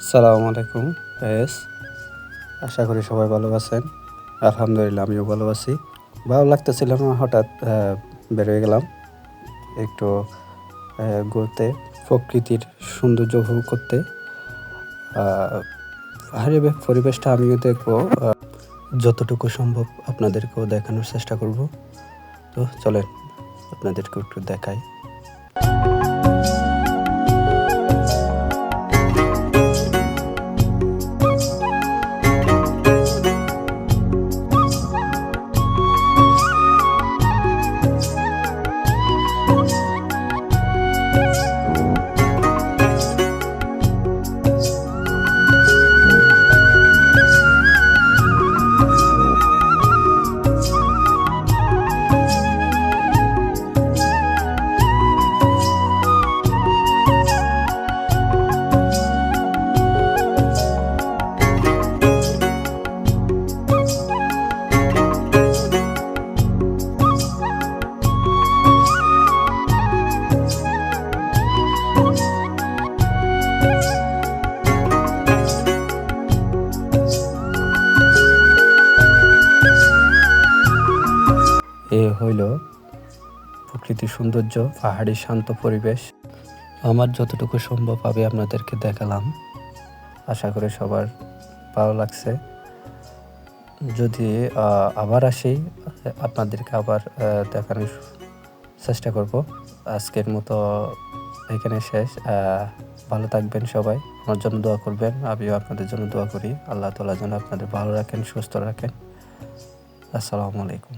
সালামু আলাইকুম গাইস, আশা করি সবাই ভালো আছেন। আলহামদুলিল্লাহ আমিও ভালো আছি। ভালো লাগতেছিল না, হঠাৎ বেরোয় গেলাম একটু ঘুরতে, প্রকৃতির সৌন্দর্য উপভোগ করতে। পাহাড়ি পরিবেশটা আমিও দেখবো, যতটুকু সম্ভব আপনাদেরকেও দেখানোর চেষ্টা করব। তো চলেন আপনাদেরকে একটু দেখাই। এ হইল প্রকৃতির সৌন্দর্য, পাহাড়ি শান্ত পরিবেশ। আমার যতটুকু সম্ভব আমি আপনাদেরকে দেখালাম। আশা করি সবার ভালো লাগছে। যদি আবার আসি, আপনাদেরকে আবার দেখানোর চেষ্টা করব। আজকের মতো এখানে শেষ। ভালো থাকবেন সবাই, আমার জন্য দোয়া করবেন, আমিও আপনাদের জন্য দোয়া করি। আল্লাহ তাআলা যেন আপনাদের ভালো রাখেন, সুস্থ রাখেন। আসসালামু আলাইকুম।